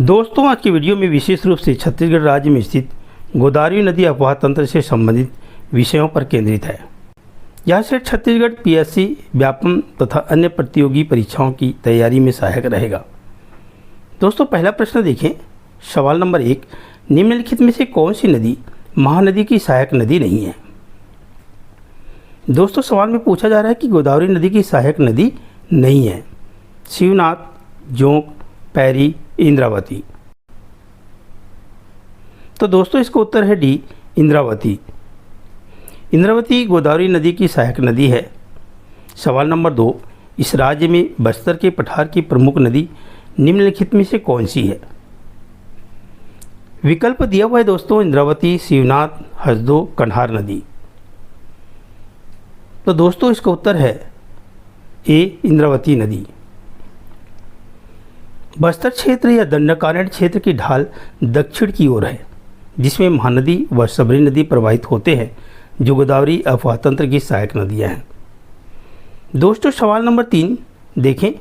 दोस्तों, आज की वीडियो में विशेष रूप से छत्तीसगढ़ राज्य में स्थित गोदावरी नदी अफवाह तंत्र से संबंधित विषयों पर केंद्रित है। यह सेट छत्तीसगढ़ पीएससी व्यापम तथा अन्य प्रतियोगी परीक्षाओं की तैयारी में सहायक रहेगा। दोस्तों, पहला प्रश्न देखें। सवाल नंबर 1, निम्नलिखित में से कौन सी नदी महानदी की सहायक नदी नहीं है? दोस्तों, सवाल में पूछा जा रहा है कि गोदावरी नदी की सहायक नदी नहीं है। शिवनाथ, जोंक, पैरी, इंद्रावती। तो दोस्तों, इसका उत्तर है डी, इंद्रावती। इंद्रावती गोदावरी नदी की सहायक नदी है। सवाल नंबर 2, इस राज्य में बस्तर के पठार की प्रमुख नदी निम्नलिखित में से कौन सी है? विकल्प दिया हुआ है दोस्तों, इंद्रावती, शिवनाथ, हसदो, कन्हार नदी। तो दोस्तों, इसका उत्तर है ए, इंद्रावती नदी। बस्तर क्षेत्र या दंडकारण्य क्षेत्र की ढाल दक्षिण की ओर है, जिसमें महानदी व सबरी नदी प्रवाहित होते हैं, जो गोदावरी अफवाह तंत्र की सहायक नदियां हैं। दोस्तों, सवाल नंबर 3 देखें।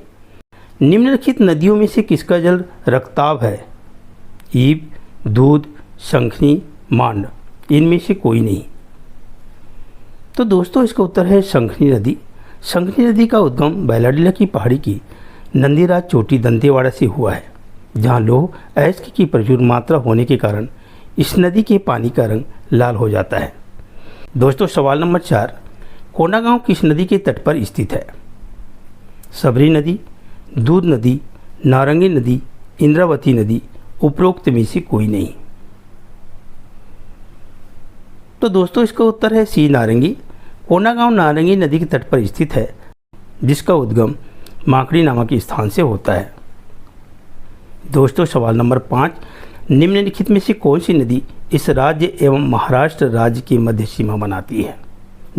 निम्नलिखित नदियों में से किसका जल रक्ताभ है? ईब, दूध, शंखनी, मांड। इनमें से कोई नहीं। तो दोस्तों, इसका उत्तर है शंखनी नदी। शंखनी नदी का उद्गम बैलाडीला की पहाड़ी की नंदीराज चोटी दंतेवाड़ा से हुआ है, जहां लौह अयस्क की प्रचुर मात्रा होने के कारण इस नदी के पानी का रंग लाल हो जाता है। दोस्तों, सवाल नंबर 4, कोंडागांव किस नदी के तट पर स्थित है? सबरी नदी, दूध नदी, नारंगी नदी, इंद्रावती नदी। उपरोक्त में से कोई नहीं। तो दोस्तों, इसका उत्तर है सी, नारंगी। कोंडागांव नारंगी नदी के तट पर स्थित है, जिसका उद्गम माकड़ी नामक स्थान से होता है। दोस्तों, सवाल नंबर 5, निम्नलिखित में से कौन सी नदी इस राज्य एवं महाराष्ट्र राज्य की मध्य सीमा बनाती है?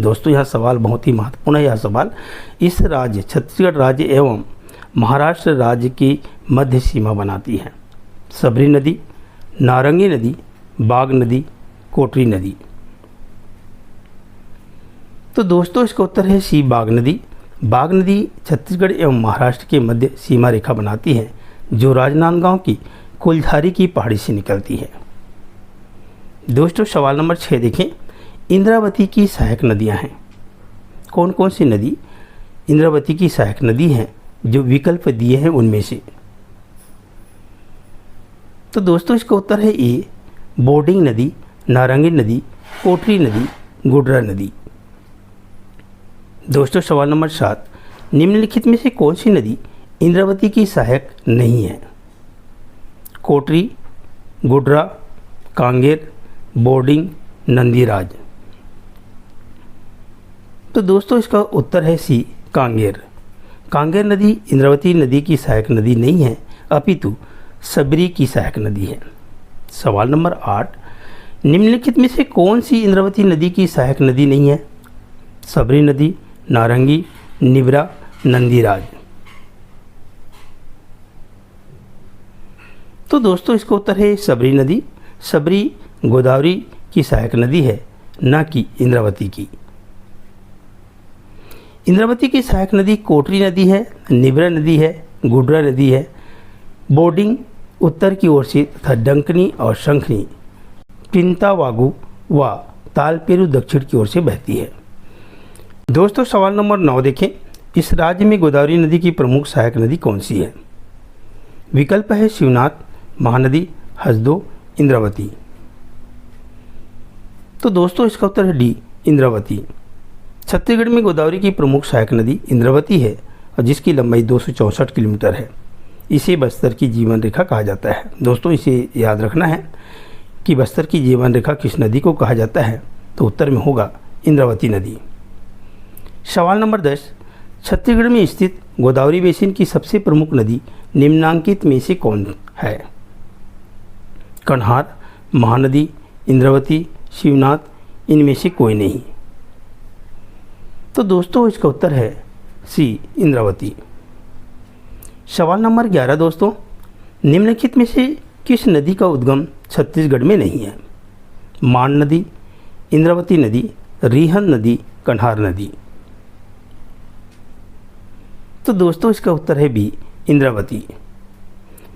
दोस्तों, यह सवाल बहुत ही महत्वपूर्ण है। यह सवाल इस राज्य छत्तीसगढ़ राज्य एवं महाराष्ट्र राज्य की मध्य सीमा बनाती है। सबरी नदी, नारंगी नदी, बाग नदी, कोटरी नदी। तो दोस्तों, इसका उत्तर है सी, बाग नदी। बाग नदी छत्तीसगढ़ एवं महाराष्ट्र के मध्य सीमा रेखा बनाती है, जो राजनांदगांव की कुलधारी की पहाड़ी से निकलती है। दोस्तों, सवाल नंबर 6 देखें। इंद्रावती की सहायक नदियां हैं। कौन कौन सी नदी इंद्रावती की सहायक नदी हैं, जो विकल्प दिए हैं उनमें से? तो दोस्तों, इसका उत्तर है ए, बोर्डिंग नदी, नारंगी नदी, कोटरी नदी, गुडरा नदी। दोस्तों, सवाल नंबर 7, निम्नलिखित में से कौन सी नदी इंद्रावती की सहायक नहीं है? कोटरी, गुडरा, कांगेर, बोर्डिंग, नंदीराज। तो दोस्तों, इसका उत्तर है सी, कांगेर। कांगेर नदी इंद्रावती नदी की सहायक नदी नहीं है, अपितु सबरी की सहायक नदी है। सवाल नंबर 8, निम्नलिखित में से कौन सी इंद्रावती नदी की सहायक नदी नहीं है? सबरी नदी, नारंगी, निबरा, नंदीराज। तो दोस्तों, इसका उत्तर है सबरी नदी। सबरी गोदावरी की सहायक नदी है, न कि इंद्रावती की। इंद्रावती की सहायक नदी कोटरी नदी है, निबरा नदी है, गुडरा नदी है। बोर्डिंग उत्तर की ओर से तथा डंकनी और शंखनी, पिंतावागु व तालपेरू दक्षिण की ओर से बहती है। दोस्तों, सवाल नंबर 9 देखें। इस राज्य में गोदावरी नदी की प्रमुख सहायक नदी कौन सी है? विकल्प है शिवनाथ, महानदी, हसदो, इंद्रावती। तो दोस्तों, इसका उत्तर है डी, इंद्रावती। छत्तीसगढ़ में गोदावरी की प्रमुख सहायक नदी इंद्रावती है, और जिसकी लंबाई 264 किलोमीटर है। इसे बस्तर की जीवन रेखा कहा जाता है। दोस्तों, इसे याद रखना है कि बस्तर की जीवन रेखा किस नदी को कहा जाता है, तो उत्तर में होगा इंद्रावती नदी। सवाल नंबर 10, छत्तीसगढ़ में स्थित गोदावरी बेसिन की सबसे प्रमुख नदी निम्नांकित में से कौन है? कन्हार, महानदी, इंद्रावती, शिवनाथ। इनमें से कोई नहीं। तो दोस्तों, इसका उत्तर है सी, इंद्रावती। सवाल नंबर 11 दोस्तों, निम्नलिखित में से किस नदी का उद्गम छत्तीसगढ़ में नहीं है? मांड नदी, इंद्रावती नदी, रिहन नदी, कन्हार नदी। तो दोस्तों, इसका उत्तर है बी, इंद्रावती।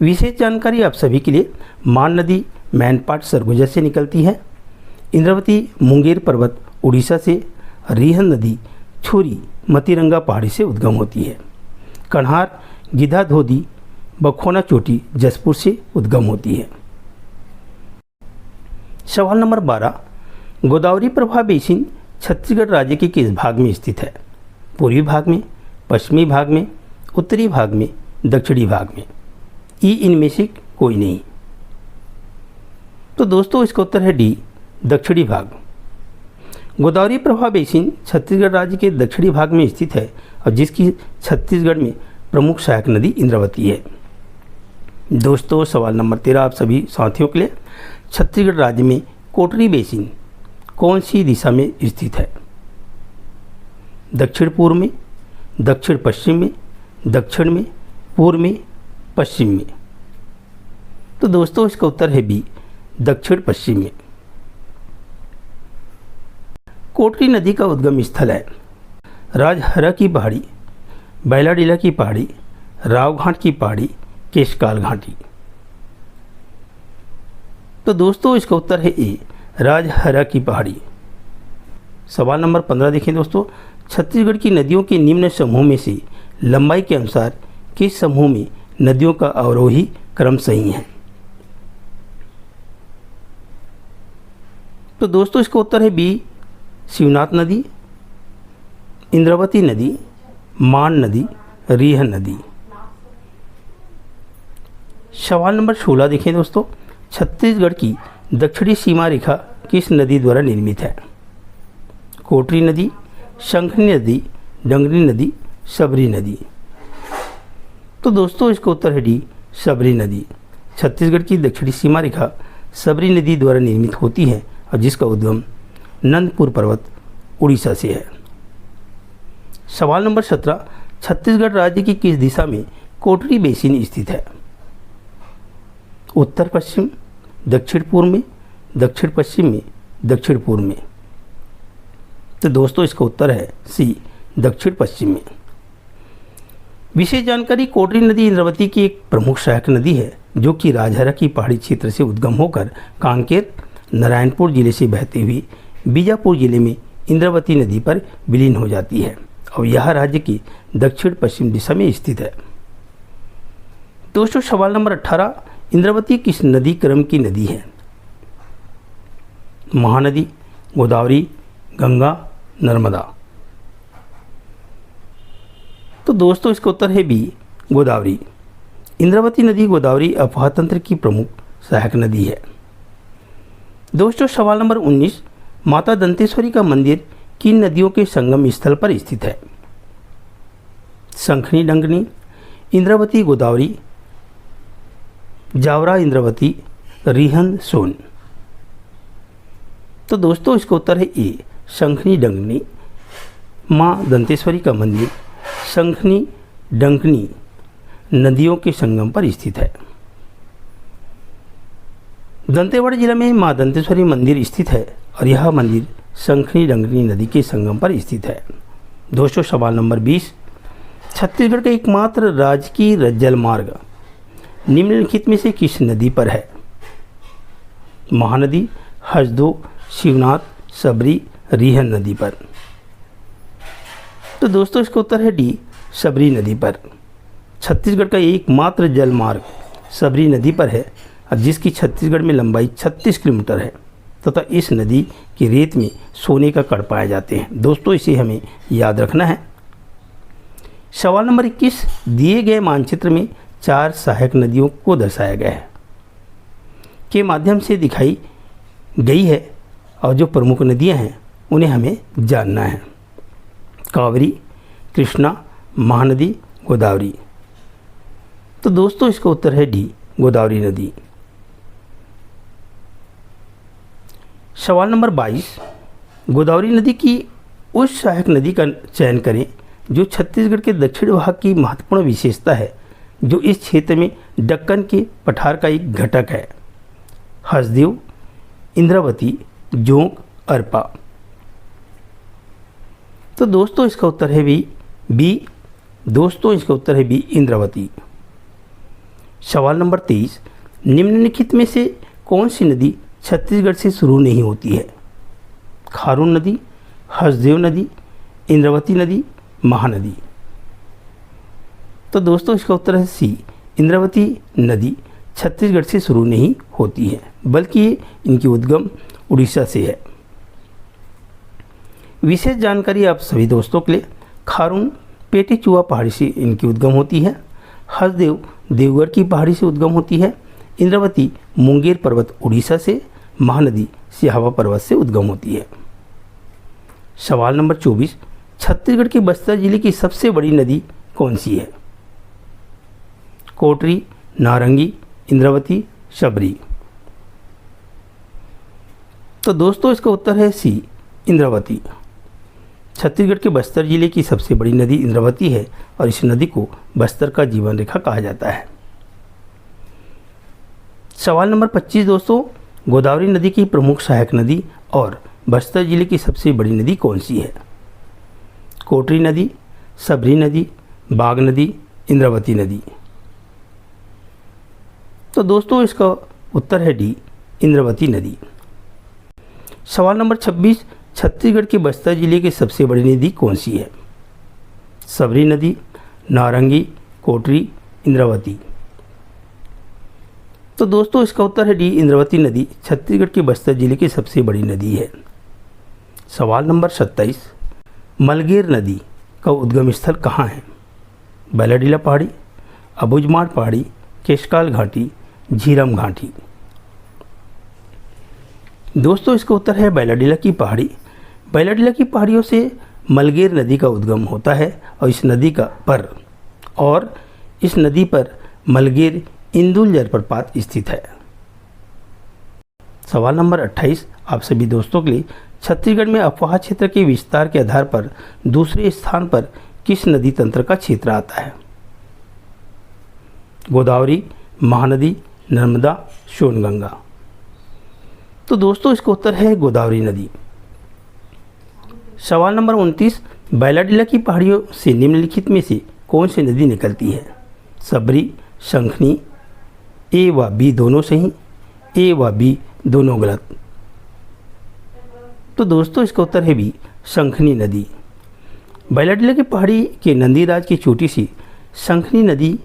विशेष जानकारी आप सभी के लिए, मान नदी मैनपाट सरगुजा से निकलती है। इंद्रावती मुंगेर पर्वत उड़ीसा से, रिहन नदी छुरी मतीरंगा पहाड़ी से उद्गम होती है। कन्हार गिधा धोदी बखोना चोटी जसपुर से उद्गम होती है। सवाल नंबर 12, गोदावरी प्रभा बेसिन छत्तीसगढ़ राज्य के किस भाग में स्थित है? पूर्वी भाग में, पश्चिमी भाग में, उत्तरी भाग में, दक्षिणी भाग में? इनमें से कोई नहीं। तो दोस्तों इसका उत्तर है डी, दक्षिणी भाग। गोदावरी प्रभा बेसिन छत्तीसगढ़ राज्य के दक्षिणी भाग में स्थित है और जिसकी छत्तीसगढ़ में प्रमुख सहायक नदी इंद्रावती है। दोस्तों सवाल नंबर 13 आप सभी साथियों के लिए, छत्तीसगढ़ राज्य में कोटरी बेसिन कौन सी दिशा में स्थित है? दक्षिण पूर्व में, दक्षिण पश्चिम में, दक्षिण में, पूर्व में, पश्चिम में? तो दोस्तों इसका उत्तर है बी, दक्षिण पश्चिम में। कोटरी नदी का उद्गम स्थल है राजहरा की पहाड़ी, बैलाडीला की पहाड़ी, रावघाट की पहाड़ी, केशकाल घाटी? तो दोस्तों इसका उत्तर है ए, राजहरा की पहाड़ी। सवाल नंबर 15 देखें दोस्तों, छत्तीसगढ़ की नदियों के निम्न समूह में से लंबाई के अनुसार किस समूह में नदियों का अवरोही क्रम सही है? तो दोस्तों इसका उत्तर है बी, शिवनाथ नदी, इंद्रावती नदी, मान नदी, रिहन नदी। सवाल नंबर 16 देखें दोस्तों, छत्तीसगढ़ की दक्षिणी सीमा रेखा किस नदी द्वारा निर्मित है? कोटरी नदी, शंखनी नदी, डंगरी नदी, सबरी नदी? तो दोस्तों इसका उत्तर है डी, सबरी नदी। छत्तीसगढ़ की दक्षिणी सीमा रेखा सबरी नदी द्वारा निर्मित होती है और जिसका उद्गम नंदपुर पर्वत उड़ीसा से है। सवाल नंबर 17, छत्तीसगढ़ राज्य की किस दिशा में कोटरी बेसिन स्थित है? उत्तर पश्चिम, दक्षिण पूर्व में, दक्षिण पश्चिम में, दक्षिण पूर्व में? तो दोस्तों इसका उत्तर है सी, दक्षिण पश्चिम में। विशेष जानकारी, कोटरी नदी इंद्रावती की एक प्रमुख सहायक नदी है जो कि राजहरा की पहाड़ी क्षेत्र से उद्गम होकर कांकेर नारायणपुर जिले से बहते हुए बीजापुर जिले में इंद्रावती नदी पर विलीन हो जाती है और यह राज्य की दक्षिण पश्चिम दिशा में स्थित है। दोस्तों सवाल नंबर 18, इंद्रावती किस नदी क्रम की नदी है? महानदी, गोदावरी, गंगा, नर्मदा? तो दोस्तों इसका उत्तर है बी, गोदावरी। इंद्रावती नदी गोदावरी अफवाह तंत्र की प्रमुख सहायक नदी है। दोस्तों सवाल नंबर 19, माता दंतेश्वरी का मंदिर किन नदियों के संगम स्थल पर स्थित है? शंखनी डंगनी, इंद्रावती गोदावरी, जावरा इंद्रावती, रिहन सोन? तो दोस्तों इसका उत्तर है ए, शंखनी डंगनी। माँ दंतेश्वरी का मंदिर शंखनी डंकनी नदियों के संगम पर स्थित है। दंतेवाड़ा जिला में माँ दंतेश्वरी मंदिर स्थित है और यह मंदिर शंखनी डंकनी नदी के संगम पर स्थित है। दोस्तों सवाल नंबर 20, छत्तीसगढ़ का एकमात्र राजकीय जल मार्ग निम्नलिखित में से किस नदी पर है? महानदी, हसदो, शिवनाथ, सबरी, रिहन नदी पर? तो दोस्तों इसका उत्तर है डी, सबरी नदी पर। छत्तीसगढ़ का एकमात्र जल मार्ग सबरी नदी पर है और जिसकी छत्तीसगढ़ में लंबाई 36 किलोमीटर है तथा इस नदी की रेत में सोने का कण पाए जाते हैं। दोस्तों इसे हमें याद रखना है। सवाल नंबर 21, दिए गए मानचित्र में 4 सहायक नदियों को दर्शाया गया है के माध्यम से दिखाई गई है और जो प्रमुख नदियां हैं उन्हें हमें जानना है। कावेरी, कृष्णा, महानदी, गोदावरी? तो दोस्तों इसका उत्तर है डी, गोदावरी नदी। सवाल नंबर 22, गोदावरी नदी की उस सहायक नदी का चयन करें जो छत्तीसगढ़ के दक्षिण भाग की महत्वपूर्ण विशेषता है जो इस क्षेत्र में दक्कन के पठार का एक घटक है। हसदेव, इंद्रावती, जोंक, अरपा? तो दोस्तों इसका उत्तर है बी। दोस्तों इसका उत्तर है बी, इंद्रावती। सवाल नंबर 23, निम्नलिखित में से कौन सी नदी छत्तीसगढ़ से शुरू नहीं होती है? खारून नदी, हसदेव नदी, इंद्रावती नदी, महानदी। तो दोस्तों इसका उत्तर है सी, इंद्रावती नदी छत्तीसगढ़ से शुरू नहीं होती है, बल्कि इनकी उद्गम उड़ीसा से है। विशेष जानकारी आप सभी दोस्तों के लिए, खारून पेटी चुआ पहाड़ी से इनकी उद्गम होती है, हसदेव देवगढ़ की पहाड़ी से उद्गम होती है, इंद्रावती मुंगेर पर्वत उड़ीसा से, महानदी सिहावा पर्वत से उद्गम होती है। सवाल नंबर 24, छत्तीसगढ़ के बस्तर जिले की सबसे बड़ी नदी कौन सी है? कोटरी, नारंगी, इंद्रावती, शबरी। तो दोस्तों इसका उत्तर है सी, इंद्रावती। छत्तीसगढ़ के बस्तर जिले की सबसे बड़ी नदी इंद्रावती है और इस नदी को बस्तर का जीवन रेखा कहा जाता है। सवाल नंबर 25 दोस्तों, गोदावरी नदी की प्रमुख सहायक नदी और बस्तर जिले की सबसे बड़ी नदी कौन सी है? कोटरी नदी, शबरी नदी, बाग नदी, इंद्रावती नदी। तो दोस्तों इसका उत्तर है डी, इंद्रावती नदी। सवाल नंबर 26, छत्तीसगढ़ के बस्तर जिले की सबसे बड़ी नदी कौन सी है? शबरी नदी, नारंगी, कोटरी, इंद्रावती। तो दोस्तों इसका उत्तर है डी, इंद्रावती नदी छत्तीसगढ़ के बस्तर जिले की सबसे बड़ी नदी है। सवाल नंबर 27, मलगेर नदी का उद्गम स्थल कहाँ है? बैलाडीला पहाड़ी, अबुझमाड़ पहाड़ी, केशकाल घाटी, झीरम घाटी। दोस्तों इसका उत्तर है बैलाडीला की पहाड़ी। बैलाडीला की पहाड़ियों से मलगेर नदी का उद्गम होता है और इस नदी पर मलगेर इंदुल जलप्रपात स्थित है। सवाल नंबर 28, आप सभी दोस्तों के लिए, छत्तीसगढ़ में अफवाह क्षेत्र के विस्तार के आधार पर दूसरे स्थान पर किस नदी तंत्र का क्षेत्र आता है? गोदावरी, महानदी, नर्मदा, सोनगंगा। तो दोस्तों इसका उत्तर है गोदावरी नदी। सवाल नंबर 29, बैलाडीला की पहाड़ियों से निम्नलिखित में से कौन सी नदी निकलती है? शबरी, शंखनी। ए व बी दोनों सही, ए व बी दोनों गलत। तो दोस्तों इसका उत्तर है बी, शंखनी नदी। बैलाडीला की पहाड़ी के नंदीराज की चोटी से शंखनी नदी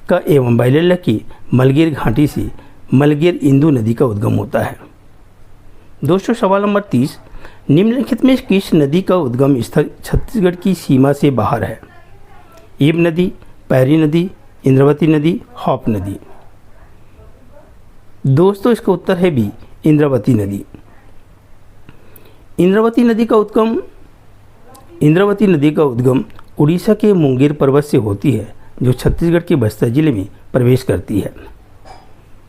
का एवं बैलाडीला की मलगेर घाटी से मलगेर इंदु नदी का उद्गम होता है। दोस्तों सवाल नंबर 30, निम्नलिखित में किस नदी का उद्गम स्थल छत्तीसगढ़ की सीमा से बाहर है? ईब नदी, पैरी नदी, इंद्रावती नदी, हॉप नदी। दोस्तों इसका उत्तर है बी, इंद्रावती नदी। इंद्रावती नदी का उद्गम उड़ीसा के मुंगेर पर्वत से होती है, जो छत्तीसगढ़ के बस्तर जिले में प्रवेश करती है।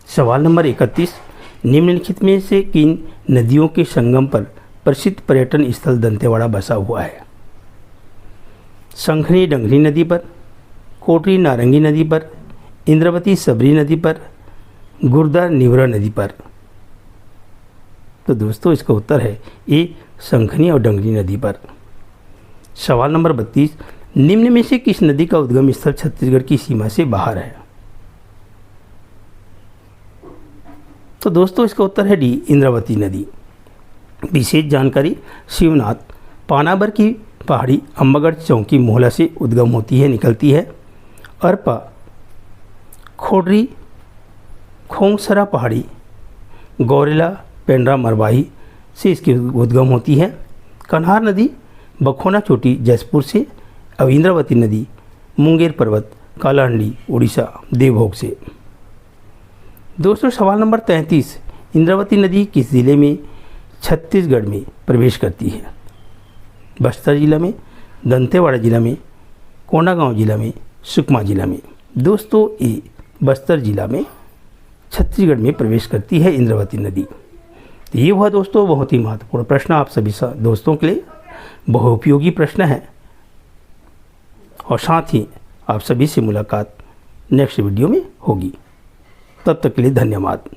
सवाल नंबर 31, निम्नलिखित में से किन नदियों के संगम पर प्रसिद्ध पर्यटन स्थल दंतेवाड़ा बसा हुआ है? शंखनी डंगरी नदी पर, कोटरी नारंगी नदी पर, इंद्रावती शबरी नदी पर, गुर्दा निवरा नदी पर। तो दोस्तों इसका उत्तर है ए, शंखनी और डंगरी नदी पर। सवाल नंबर 32, निम्न में से किस नदी का उद्गम स्थल छत्तीसगढ़ की सीमा से बाहर है? तो दोस्तों इसका उत्तर है डी, इंद्रावती नदी। विशेष जानकारी, शिवनाथ पानाबर की पहाड़ी अम्बागढ़ चौकी मोहला से उद्गम होती है, निकलती है। अरपा खोडरी खोंगसरा पहाड़ी गौरेला पेंड्रा मरवाही से इसकी उद्गम होती है। कन्हार नदी बखोना चोटी जयपुर से, और इंद्रावती नदी मुंगेर पर्वत कालाहंडी उड़ीसा देवभोग से। दोस्तों सवाल नंबर 33, इंद्रावती नदी किस जिले में छत्तीसगढ़ में प्रवेश करती है? बस्तर जिला में, दंतेवाड़ा जिला में, कोंडागांव जिला में, सुकमा जिला में। दोस्तों ये बस्तर जिला में छत्तीसगढ़ में प्रवेश करती है इंद्रावती नदी। तो ये हुआ दोस्तों बहुत ही महत्वपूर्ण प्रश्न, आप सभी दोस्तों के लिए बहुउपयोगी प्रश्न है। और साथ ही आप सभी से मुलाकात नेक्स्ट वीडियो में होगी। तब तक के लिए धन्यवाद।